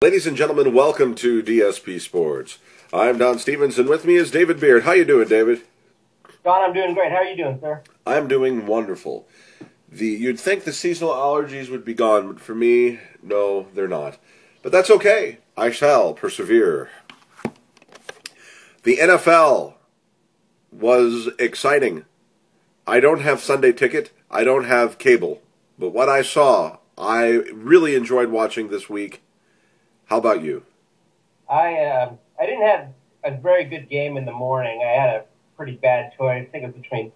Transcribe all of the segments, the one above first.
Ladies and gentlemen, welcome to DSP Sports. I'm Don Stevens, and with me is David Beard. How you doing, David? Don, I'm doing great. How are you doing, sir? I'm doing wonderful. You'd think the seasonal allergies would be gone, but for me, no, they're not. But that's okay. I shall persevere. The NFL was exciting. I don't have Sunday ticket. I don't have cable. But what I saw, I really enjoyed watching this week. How about you? I didn't have a very good game in the morning. I had a pretty bad choice. I think it was between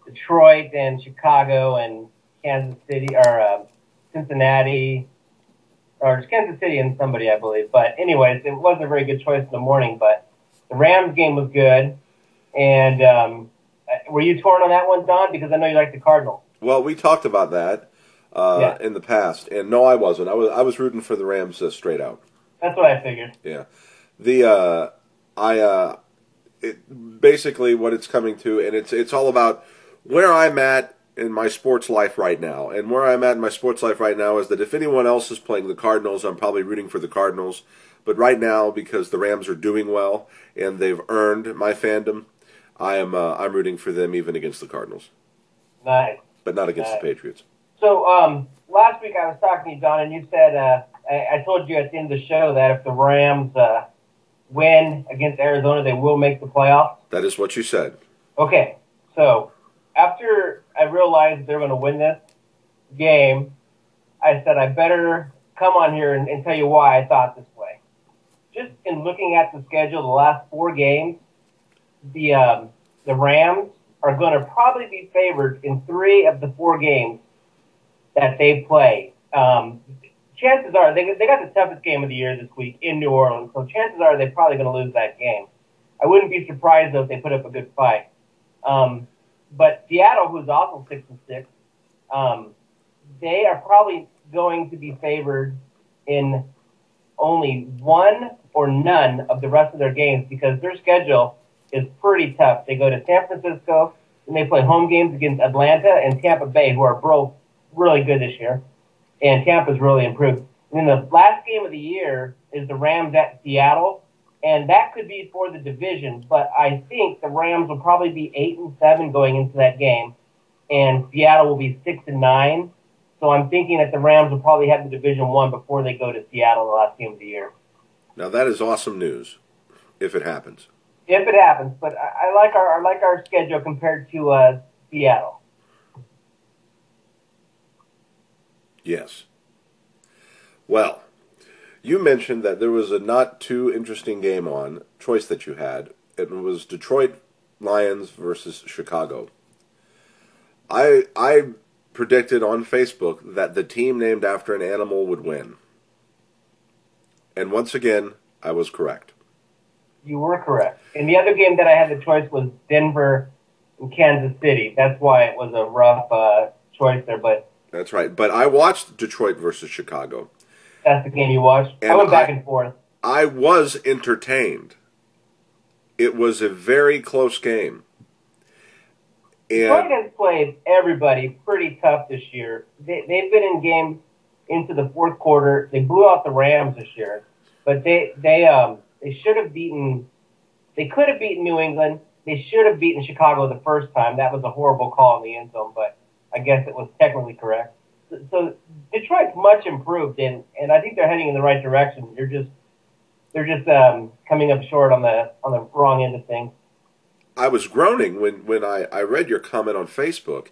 Detroit and Chicago and Kansas City or Cincinnati, or Kansas City and somebody, I believe. But anyways, it wasn't a very good choice in the morning. But the Rams game was good. And were you torn on that one, Don? Because I know you like the Cardinals. Well, we talked about that in the past, and no, I wasn't. I was rooting for the Rams straight out. That's what I figured. Yeah, basically what it's coming to, and it's all about where I'm at in my sports life right now. And where I'm at in my sports life right now is that if anyone else is playing the Cardinals, I'm probably rooting for the Cardinals. But right now, because the Rams are doing well and they've earned my fandom, I'm rooting for them even against the Cardinals. Nice. But not against the Patriots. So last week I was talking to you, Don, and you said I told you at the end of the show that if the Rams win against Arizona, they will make the playoffs. That is what you said. Okay, so after I realized they're going to win this game, I said I better come on here and tell you why I thought this way. Just in looking at the schedule, the last 4 games, the Rams are going to probably be favored in 3 of the 4 games that they play. Chances are they got the toughest game of the year this week in New Orleans, so chances are they're probably going to lose that game. I wouldn't be surprised though if they put up a good fight. But Seattle, who's also 6-6, they are probably going to be favored in only 1 or none of the rest of their games because their schedule is pretty tough. They go to San Francisco and they play home games against Atlanta and Tampa Bay, who are both really good this year. And Tampa's really improved. And then the last game of the year is the Rams at Seattle, and that could be for the division. But I think the Rams will probably be 8-7 going into that game, and Seattle will be 6-9. So I'm thinking that the Rams will probably have the division won before they go to Seattle the last game of the year. Now that is awesome news, if it happens. If it happens, but I like our schedule compared to Seattle. Yes. Well, you mentioned that there was a not too interesting choice that you had. It was Detroit Lions versus Chicago. I predicted on Facebook that the team named after an animal would win. And once again, I was correct. You were correct. And the other game that I had the choice was Denver and Kansas City. That's why it was a rough choice there, but that's right. But I watched Detroit versus Chicago. That's the game you watched? I went back and forth. I was entertained. It was a very close game. Detroit has played everybody pretty tough this year. They've been in games into the fourth quarter. They blew out the Rams this year. But they should have beaten – they could have beaten New England. They should have beaten Chicago the first time. That was a horrible call in the end zone, but I guess it was technically correct. So Detroit's much improved, and I think they're heading in the right direction. They're just coming up short on the wrong end of things. I was groaning when I read your comment on Facebook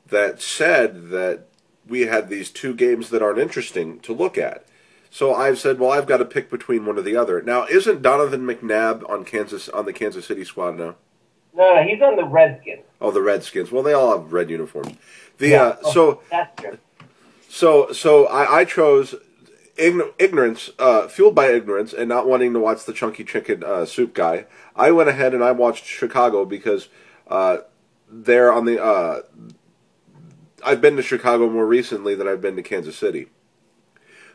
that said that we had these 2 games that aren't interesting to look at. So I've said, well, I've got to pick between one or the other. Now, isn't Donovan McNabb on the Kansas City squad now? No, he's on the Redskins. Oh, the Redskins. Well, they all have red uniforms. That's true. So I chose ignorance, fueled by ignorance, and not wanting to watch the chunky chicken soup guy. I went ahead and I watched Chicago because they're on the. I've been to Chicago more recently than I've been to Kansas City.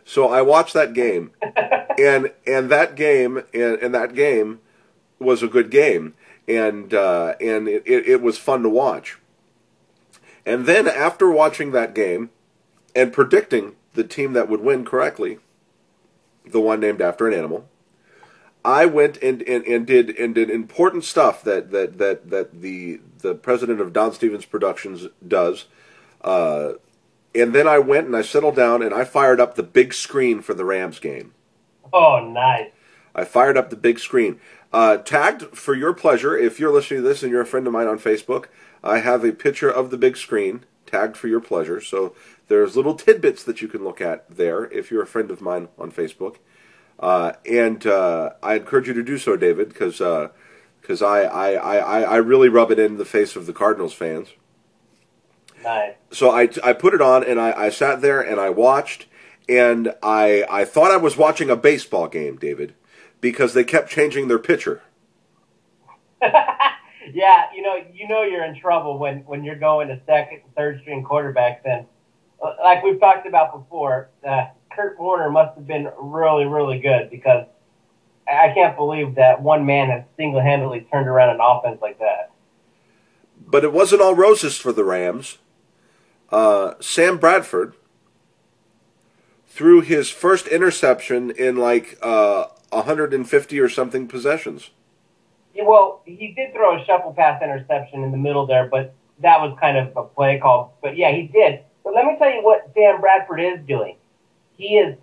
So I watched that game, and that game was a good game. And it was fun to watch. And then after watching that game and predicting the team that would win correctly, the one named after an animal. I went and did important stuff that the president of Don Stevens Productions does. And then I went and I settled down and I fired up the big screen for the Rams game. Oh, nice. I fired up the big screen. Tagged for your pleasure, if you're listening to this and you're a friend of mine on Facebook, I have a picture of the big screen, tagged for your pleasure. So there's little tidbits that you can look at there if you're a friend of mine on Facebook. And I encourage you to do so, David, because I really rub it in the face of the Cardinals fans. Nice. So I put it on, and I sat there, and I watched, and I thought I was watching a baseball game, David, because they kept changing their pitcher. Yeah, you know you're in trouble when you're going to second and third string quarterbacks. And like we've talked about before, Kurt Warner must have been really, really good, because I can't believe that one man has single-handedly turned around an offense like that. But it wasn't all roses for the Rams. Sam Bradford threw his first interception in like 150 or something possessions. Yeah, well, he did throw a shuffle pass interception in the middle there, but that was kind of a play call. But yeah, he did. But let me tell you what Sam Bradford is doing. He is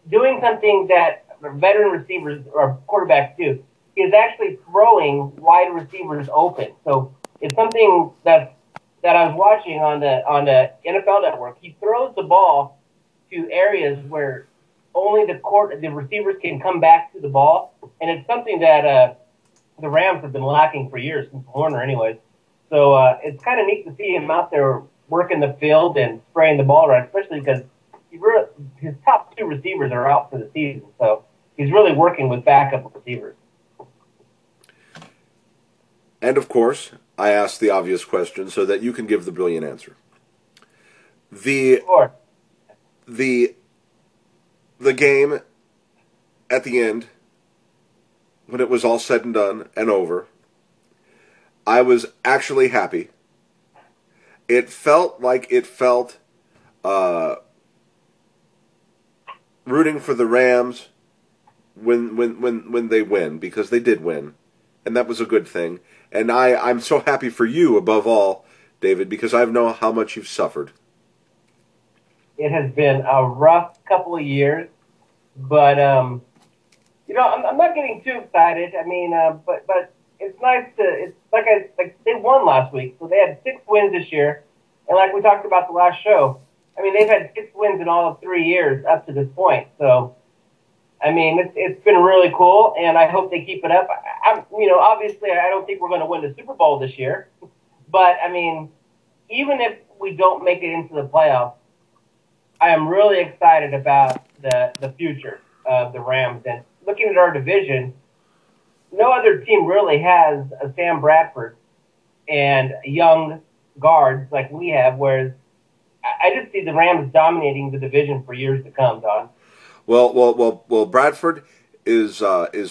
doing something that veteran receivers or quarterbacks do. He is actually throwing wide receivers open. So it's something that I was watching on the NFL Network. He throws the ball to areas where only the receivers can come back to the ball, and it's something that the Rams have been lacking for years, since Warner anyways. So it's kind of neat to see him out there working the field and spraying the ball around, especially because his top two receivers are out for the season. So he's really working with backup receivers. And of course, I asked the obvious question so that you can give the brilliant answer. Sure. The game at the end, when it was all said and done and over, I was actually happy. It felt rooting for the Rams when they win, because they did win, and that was a good thing. And I'm so happy for you above all, David, because I know how much you've suffered. It has been a rough couple of years, but I'm not getting too excited. I mean, but it's nice to. It's like they won last week, so they had 6 wins this year, and like we talked about the last show, I mean, they've had 6 wins in all of 3 years up to this point. So, I mean, it's been really cool, and I hope they keep it up. Obviously, I don't think we're going to win the Super Bowl this year, but I mean, even if we don't make it into the playoffs, I am really excited about the future of the Rams. And looking at our division, no other team really has a Sam Bradford and young guards like we have, whereas I just see the Rams dominating the division for years to come, Don. Well, Bradford is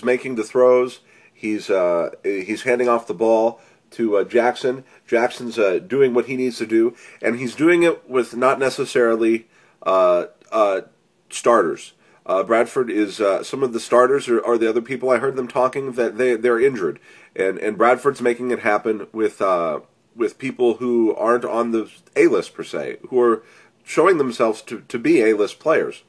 making the throws. He's handing off the ball to Jackson. Jackson's doing what he needs to do, and he's doing it with not necessarily starters. Bradford is some of the starters are the other people. I heard them talking that they're injured, and Bradford's making it happen with people who aren't on the A-list per se, who are showing themselves to be A-list players.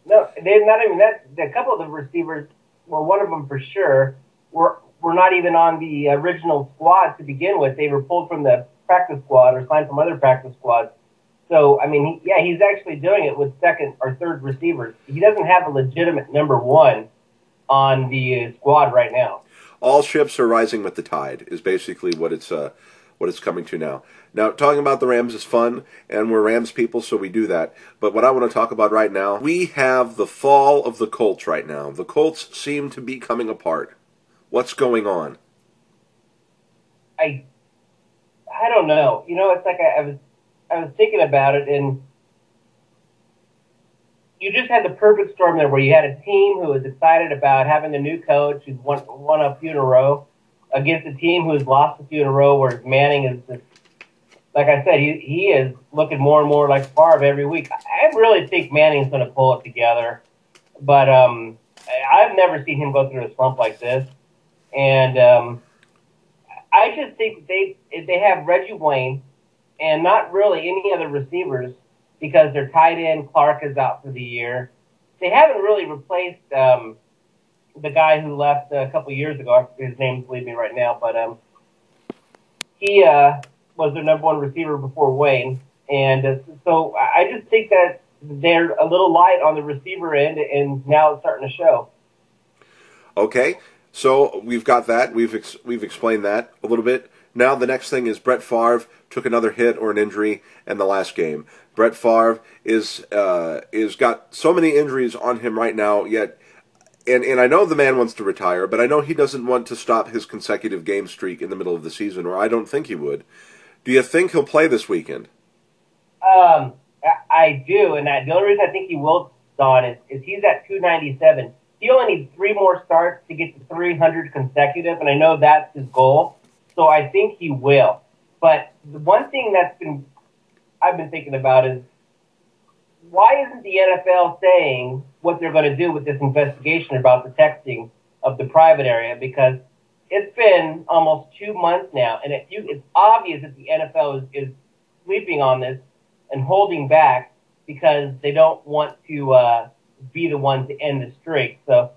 No, they're not even that. A couple of the receivers, well, one of them for sure, were not even on the original squad to begin with. They were pulled from the practice squad or signed from other practice squads. So, I mean, he's actually doing it with second or third receivers. He doesn't have a legitimate number one on the squad right now. All ships are rising with the tide is basically what it's coming to now. Now, talking about the Rams is fun, and we're Rams people, so we do that. But what I want to talk about right now, we have the fall of the Colts right now. The Colts seem to be coming apart. What's going on? I don't know. It's like I was thinking about it, and you just had the perfect storm there where you had a team who was excited about having a new coach who's won a few in a row against a team who's lost a few in a row, where Manning is just, like I said, he is looking more and more like Favre every week. I really think Manning's going to pull it together. but I've never seen him go through a slump like this. And I just think they have Reggie Wayne and not really any other receivers because their tight end Clark is out for the year. They haven't really replaced the guy who left a couple years ago. His name's leaving me right now, but he was their number one receiver before Wayne. And so I just think that they're a little light on the receiver end, and now it's starting to show. Okay, so we've got that. We've explained that a little bit. Now the next thing is Brett Favre took another hit or an injury in the last game. Brett Favre is got so many injuries on him right now, yet. And I know the man wants to retire, but I know he doesn't want to stop his consecutive game streak in the middle of the season, or I don't think he would. Do you think he'll play this weekend? I do, and the only reason I think he will, Don, is he's at 297. He only needs 3 more starts to get to 300 consecutive, and I know that's his goal. So I think he will. But the one thing I've been thinking about is, why isn't the NFL saying what they're going to do with this investigation about the texting of the private area? Because it's been almost 2 months now, and it's obvious that the NFL is sleeping on this and holding back because they don't want to be the one to end the streak. So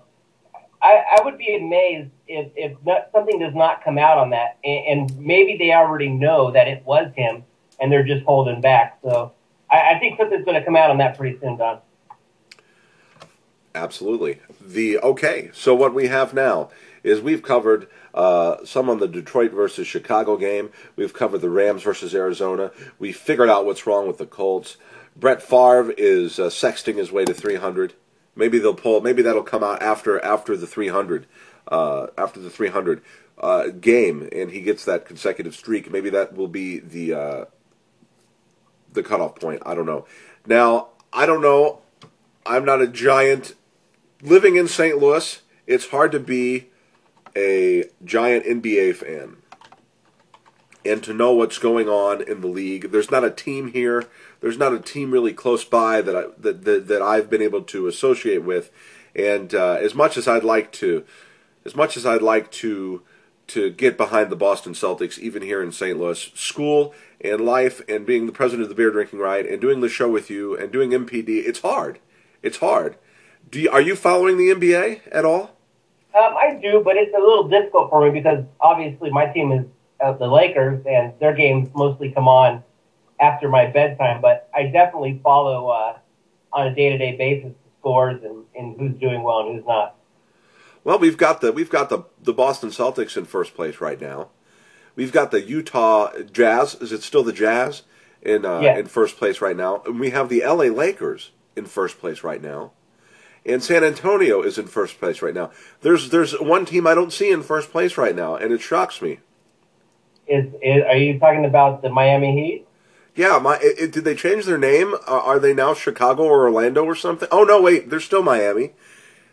I would be amazed if something does not come out on that, and maybe they already know that it was him, and they're just holding back. So I think something's going to come out on that pretty soon, Don. Absolutely. Okay, so what we have now is we've covered some on the Detroit versus Chicago game. We've covered the Rams versus Arizona. We figured out what's wrong with the Colts. Brett Favre is sexting his way to 300. Maybe that'll come out after the 300 game, and he gets that consecutive streak. Maybe that will be the cutoff point. I don't know. Now, I don't know. I'm not a giant. Living in St. Louis, it's hard to be a giant NBA fan and to know what's going on in the league. There's not a team here. There's not a team really close by that I've been able to associate with. And as much as I'd like to get behind the Boston Celtics, even here in St. Louis, school and life and being the president of the Beer Drinking Riot and doing the show with you and doing MPD, it's hard. It's hard. Are you following the NBA at all? I do, but it's a little difficult for me because obviously my team is the Lakers, and their games mostly come on after my bedtime. But I definitely follow on a day-to-day basis the scores and who's doing well and who's not. Well, we've got the Boston Celtics in first place right now. We've got the Utah Jazz. Is it still the Jazz in first place right now? And we have the LA Lakers in first place right now. And San Antonio is in first place right now. There's one team I don't see in first place right now, and it shocks me. Are you talking about the Miami Heat? Yeah, did they change their name? Are they now Chicago or Orlando or something? Oh, no, wait, they're still Miami.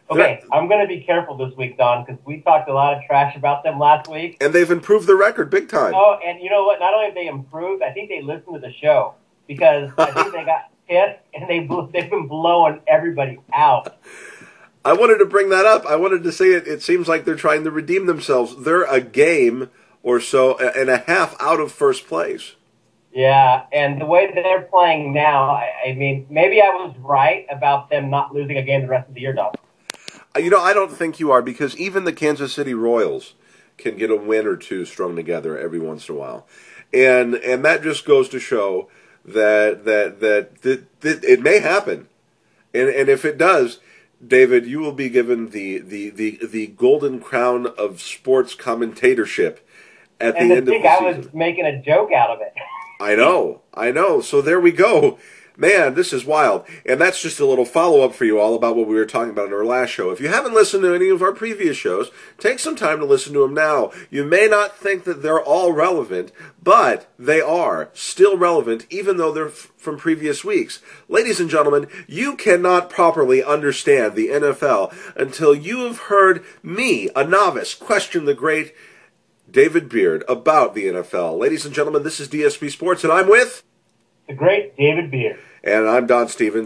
Okay, I'm going to be careful this week, Don, because we talked a lot of trash about them last week. And they've improved the record big time. Oh, and you know what? Not only have they improved, I think they listened to the show because I think they got pissed and they've been blowing everybody out. I wanted to bring that up. I wanted to say it seems like they're trying to redeem themselves. They're a game or so and a half out of first place. Yeah, and the way that they're playing now, I mean, maybe I was right about them not losing a game the rest of the year, Don. You know, I don't think you are, because even the Kansas City Royals can get a win or two strung together every once in a while. And that just goes to show that it may happen. And if it does, David, you will be given the golden crown of sports commentatorship at the end of the season. I was making a joke out of it. I know. So there we go. Man, this is wild. And that's just a little follow-up for you all about what we were talking about in our last show. If you haven't listened to any of our previous shows, take some time to listen to them now. You may not think that they're all relevant, but they are still relevant, even though they're from previous weeks. Ladies and gentlemen, you cannot properly understand the NFL until you have heard me, a novice, question the great David Beard about the NFL. Ladies and gentlemen, this is DSP Sports, and I'm with the great David Beard. And I'm Don Stevens.